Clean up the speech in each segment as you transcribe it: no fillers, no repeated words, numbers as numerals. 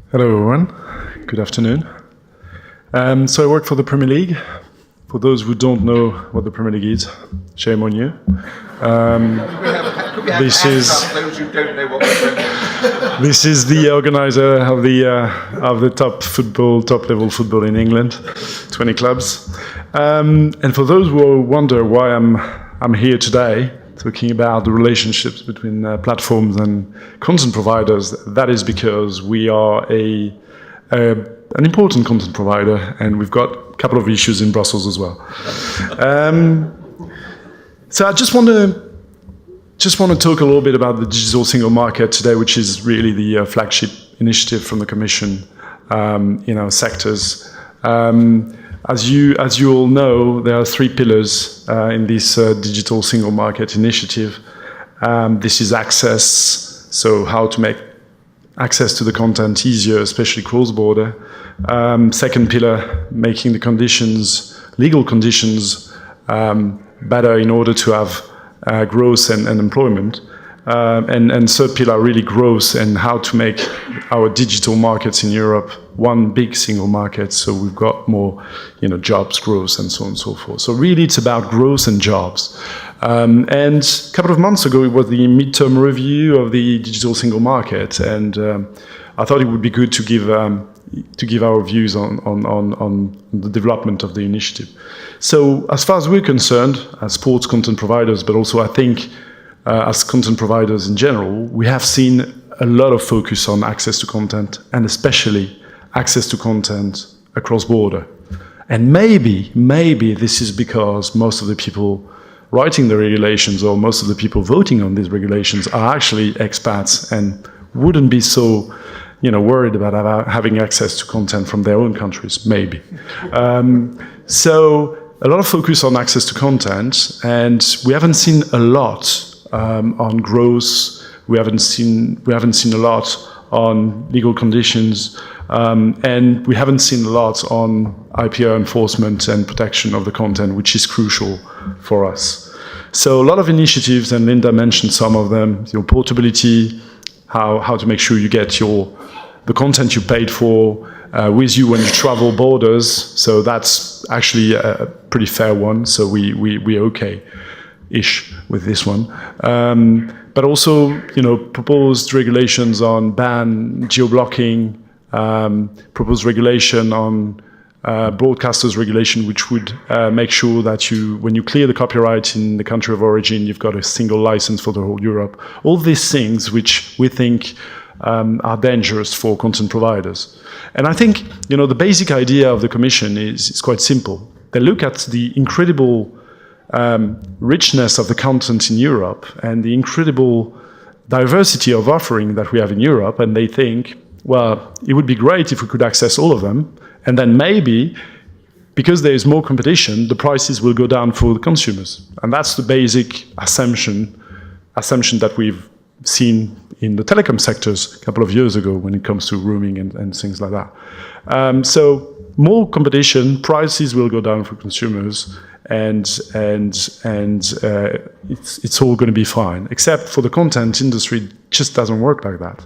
Hello everyone, good afternoon. So I work for the Premier League. For those who don't know what the Premier League is, shame on you. This is those who don't know what the Premier League is. This is the organizer of the top level football in England, 20 clubs. And for those who wonder why I'm here today, talking about the relationships between platforms and content providers, that is because we are an important content provider, and we've got a couple of issues in Brussels as well. So I just want to talk a little bit about the digital single market today, which is really the flagship initiative from the Commission in our sectors. As you all know, there are three pillars in this digital single market initiative. This is access, so how to make access to the content easier, especially cross-border. Second pillar, making the conditions, legal conditions, better in order to have growth and employment. And third pillar, really growth and how to make our digital markets in Europe one big single market, so we've got more, jobs, growth, and so on and so forth. So really, it's about growth and jobs. And a couple of months ago, it was the midterm review of the digital single market, and I thought it would be good to give our views on the development of the initiative. So, as far as we're concerned, as sports content providers, but also I think as content providers in general, we have seen a lot of focus on access to content, and especially access to content across border. And maybe this is because most of the people writing the regulations or most of the people voting on these regulations are actually expats and wouldn't be so worried about having access to content from their own countries, maybe. So a lot of focus on access to content, and we haven't seen a lot on growth. We haven't seen a lot on legal conditions, and we haven't seen a lot on IPR enforcement and protection of the content, which is crucial for us. So a lot of initiatives, and Linda mentioned some of them. Portability, how to make sure you get the content you paid for with you when you travel borders. So that's actually a pretty fair one. So we're okay-ish with this one. But also, proposed regulations on ban geo-blocking, proposed regulation on broadcasters regulation, which would make sure that when you clear the copyright in the country of origin, you've got a single license for the whole Europe. All these things which we think are dangerous for content providers. And I think, the basic idea of the Commission is quite simple. They look at the incredible richness of the content in Europe and the incredible diversity of offering that we have in Europe, and they think, well, it would be great if we could access all of them, and then maybe, because there is more competition, the prices will go down for the consumers. And that's the basic assumption that we've seen in the telecom sectors a couple of years ago when it comes to roaming and things like that. So more competition, prices will go down for consumers, and it's all going to be fine. Except for the content industry, it just doesn't work like that.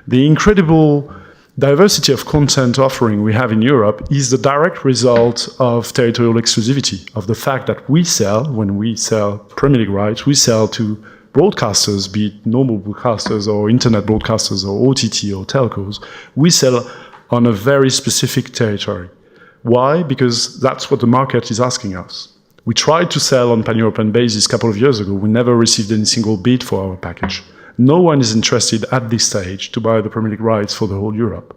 The incredible diversity of content offering we have in Europe is the direct result of territorial exclusivity, of the fact that when we sell Premier League rights, we sell to broadcasters, be it normal broadcasters or internet broadcasters or OTT or telcos, we sell on a very specific territory. Why? Because that's what the market is asking us. We tried to sell on pan-European basis a couple of years ago. We never received any single bid for our package. No one is interested at this stage to buy the Premier League rights for the whole Europe.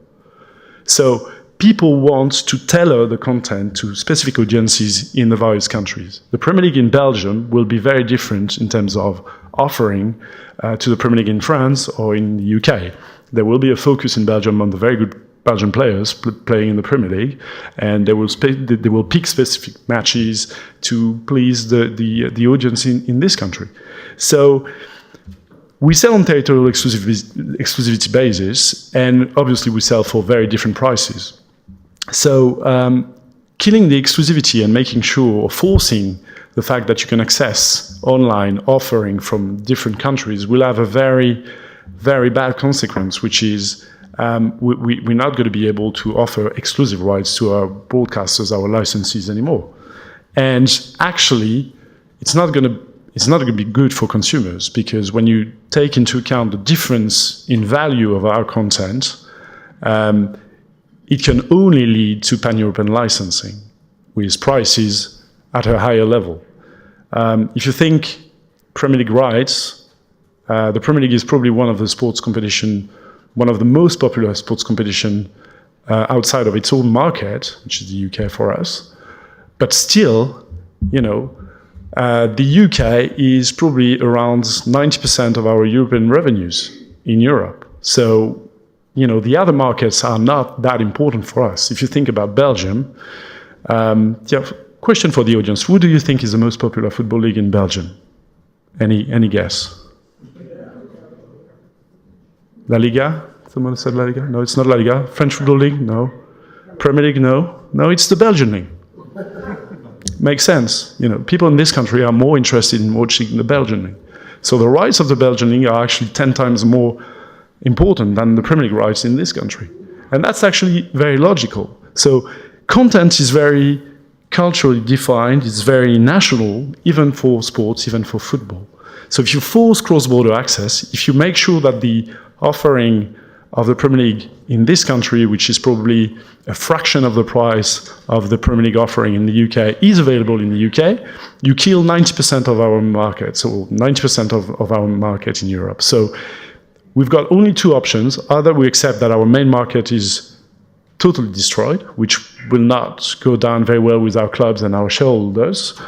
So people want to tailor the content to specific audiences in the various countries. The Premier League in Belgium will be very different in terms of offering to the Premier League in France or in the UK. There will be a focus in Belgium on the very good Belgian players playing in the Premier League, and they will pick specific matches to please the audience in this country. So we sell on territorial exclusivity basis, and obviously we sell for very different prices. So killing the exclusivity and making sure, or forcing the fact that you can access online offering from different countries will have a very, very bad consequence, which is we're not going to be able to offer exclusive rights to our broadcasters, our licensees anymore. And actually, it's not going to be good for consumers, because when you take into account the difference in value of our content, it can only lead to pan-European licensing with prices at a higher level. If you think Premier League rights, the Premier League is probably one of the most popular sports competition outside of its own market, which is the UK for us. But still, the UK is probably around 90% of our European revenues in Europe. So, the other markets are not that important for us. If you think about Belgium, question for the audience: who do you think is the most popular football league in Belgium? Any guess? La Liga? Someone said La Liga? No, it's not La Liga. French Football League? No. Premier League? No. No, it's the Belgian league. Makes sense. People in this country are more interested in watching the Belgian league. So the rights of the Belgian league are actually 10 times more important than the Premier League rights in this country. And that's actually very logical. So content is very culturally defined, it's very national, even for sports, even for football. So if you force cross-border access, if you make sure that the offering of the Premier League in this country, which is probably a fraction of the price of the Premier League offering in the UK, is available in the UK, you kill 90% of our market, so 90% of our market in Europe. So we've got only two options. Either we accept that our main market is totally destroyed, which will not go down very well with our clubs and our shareholders,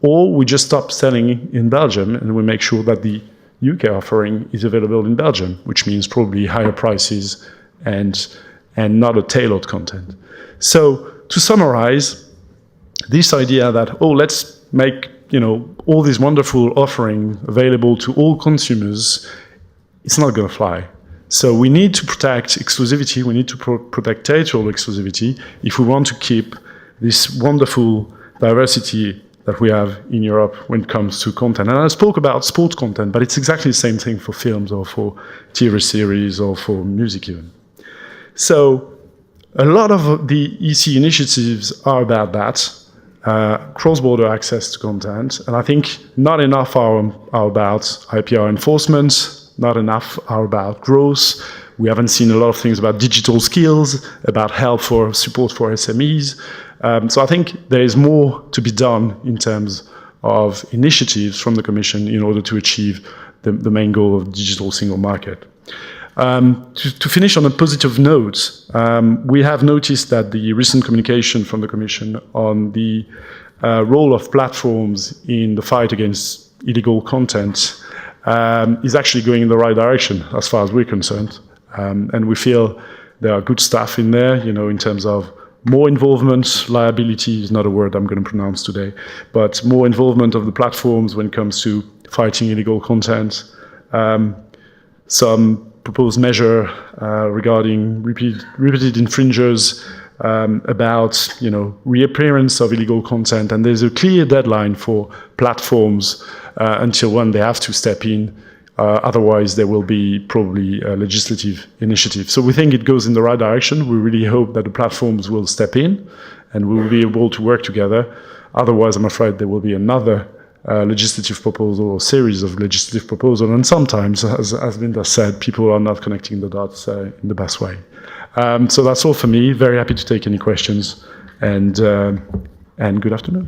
or we just stop selling in Belgium and we make sure that the UK offering is available in Belgium, which means probably higher prices and not a tailored content. So to summarize, this idea that, let's make all this wonderful offering available to all consumers, it's not going to fly. So we need to protect exclusivity, we need to protect territorial exclusivity if we want to keep this wonderful diversity that we have in Europe when it comes to content. And I spoke about sports content, but it's exactly the same thing for films or for TV series or for music even. So a lot of the EC initiatives are about that, cross-border access to content. And I think not enough are about IPR enforcement, not enough are about growth. We haven't seen a lot of things about digital skills, about help for support for SMEs. So I think there is more to be done in terms of initiatives from the Commission in order to achieve the main goal of the digital single market. To finish on a positive note, we have noticed that the recent communication from the Commission on the role of platforms in the fight against illegal content is actually going in the right direction as far as we're concerned. And we feel there are good stuff in there, in terms of more involvement. Liability is not a word I'm going to pronounce today, but more involvement of the platforms when it comes to fighting illegal content. Some proposed measure regarding repeated infringers, about reappearance of illegal content, and there's a clear deadline for platforms until when they have to step in. Otherwise, there will be probably a legislative initiative. So we think it goes in the right direction. We really hope that the platforms will step in and we will be able to work together. Otherwise, I'm afraid there will be another legislative proposal or series of legislative proposals. And sometimes, as Linda said, people are not connecting the dots in the best way. So that's all for me. Very happy to take any questions, and good afternoon.